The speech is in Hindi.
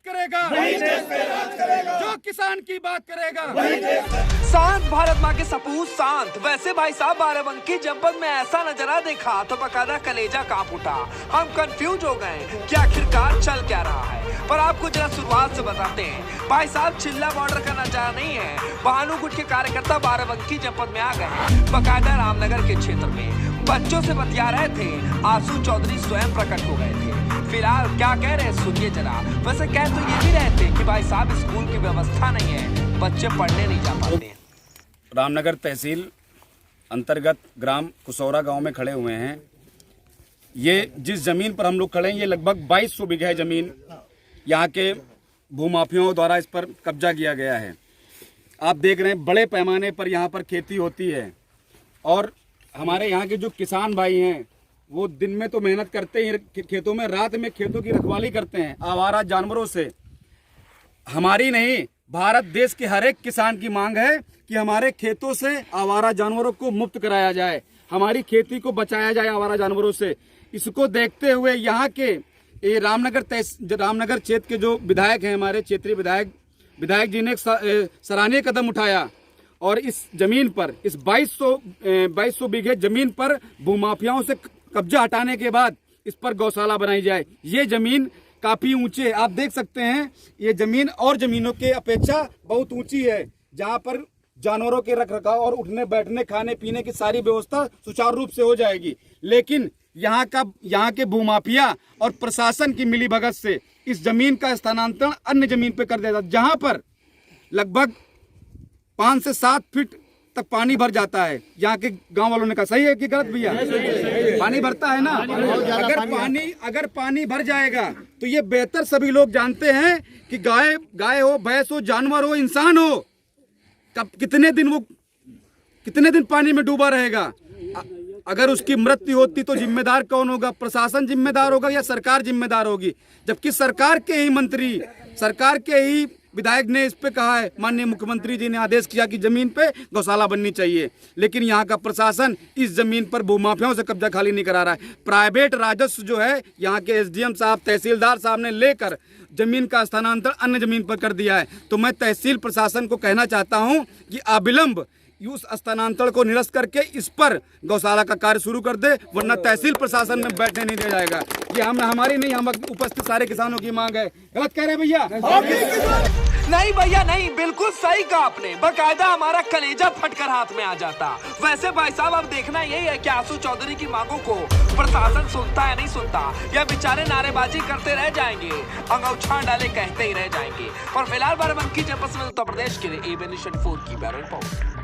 करेगा वही देश पे राज करेगा, जो किसान की बात करेगा वही देश पे। शांत भारत माँ के सपूत शांत। वैसे भाई साहब बाराबंकी जनपद में ऐसा नजारा देखा तो बकायदा कलेजा कांप उठा। हम कंफ्यूज हो गए कि आखिरकार चल क्या रहा है। पर आपको जरा शुरुआत से बताते हैं। भाई साहब चिल्ला बॉर्डर का नजारा नहीं है। बहानूगुट के कार्यकर्ता बाराबंकी जनपद में आ गए, बकायदा रामनगर के क्षेत्र में बच्चों से बतिया रहे थे। आंसू चौधरी स्वयं प्रकट हो गए थे। फिलहाल क्या कह रहे हैं सुनिए जरा। वैसे कह तो ये भी रहते कि भाई साहब स्कूल की व्यवस्था नहीं है, बच्चे पढ़ने नहीं जा पाते हैं। रामनगर तहसील अंतर्गत ग्राम कुसौरा गांव में खड़े हुए हैं। ये जिस जमीन पर हम लोग खड़े हैं ये लगभग 2200 बीघा है जमीन। यहाँ के भूमाफियाओं द्वारा इस पर कब्जा किया गया है। आप देख रहे हैं बड़े पैमाने पर यहाँ पर खेती होती है और हमारे यहाँ के जो किसान भाई हैं वो दिन में तो मेहनत करते ही खेतों में, रात में खेतों की रखवाली करते हैं आवारा जानवरों से। हमारी नहीं, भारत देश के हर एक किसान की मांग है कि हमारे खेतों से आवारा जानवरों को मुक्त कराया जाए, हमारी खेती को बचाया जाए आवारा जानवरों से। इसको देखते हुए यहाँ के ये रामनगर क्षेत्र के जो विधायक हैं, हमारे क्षेत्रीय विधायक जी ने एक सराहनीय कदम उठाया और इस जमीन पर, इस 2200 बीघे जमीन पर भूमाफियाओं से कब्जा हटाने के बाद इस पर गौशाला बनाई जाए। ये जमीन काफी ऊंचे, आप देख सकते हैं ये जमीन और जमीनों के अपेक्षा बहुत ऊंची है, जहां पर जानवरों के रखरखाव और उठने बैठने खाने पीने की सारी व्यवस्था सुचारू रूप से हो जाएगी। लेकिन यहाँ के भूमाफिया और प्रशासन की मिलीभगत से इस जमीन का स्थानांतरण अन्य जमीन पर कर दिया जाता, जहां पर लगभग 5 से 7 फीट तक पानी भर जाता है। यहाँ के गांव वालों ने कहा सही है कि गलत भैया? पानी भरता है ना। अगर पानी भर जाएगा तो ये बेहतर सभी लोग जानते हैं कि गाय हो, भैंस हो, जानवर हो, इंसान हो, कब कितने दिन पानी में डूबा रहेगा। अगर उसकी मृत्यु होती तो जिम्मेदार कौन होगा? प्रशासन जिम्मेदार होगा या सरकार जिम्मेदार होगी? जबकि सरकार के ही मंत्री, सरकार के ही विधायक ने इस पे कहा है, माननीय मुख्यमंत्री जी ने आदेश किया कि जमीन पे गौशाला बननी चाहिए। लेकिन यहाँ का प्रशासन इस जमीन पर भूमाफियाओं से कब्जा खाली नहीं करा रहा है। प्राइवेट राजस्व जो है यहाँ के एसडीएम साहब, तहसीलदार साहब ने लेकर जमीन का स्थानांतरण अन्य जमीन पर कर दिया है। तो मैं तहसील प्रशासन को कहना चाहता हूँ कि अविलंब उस स्थानांतरण को निरस्त करके इस पर गौशाला का कार्य शुरू कर दे, वरना तहसील प्रशासन में बैठने नहीं दिया जाएगा। ये हमारी नहीं, हम उपस्थित सारे किसानों की मांग है। गलत कह रहे भैया? नहीं भैया नहीं, बिल्कुल सही कहा आपने। बकायदा हमारा कलेजा फटकर हाथ में आ जाता। वैसे भाई साहब अब देखना यही है कि आंसू चौधरी की मांगों को प्रशासन सुनता है नहीं सुनता, या बेचारे नारेबाजी करते रह जाएंगे, अंगूठा डाले कहते ही रह जाएंगे। और फिलहाल बाराबंकी जनपद में उत्तर प्रदेश के लिए एबीएन 4 की ब्यूरो रिपोर्ट।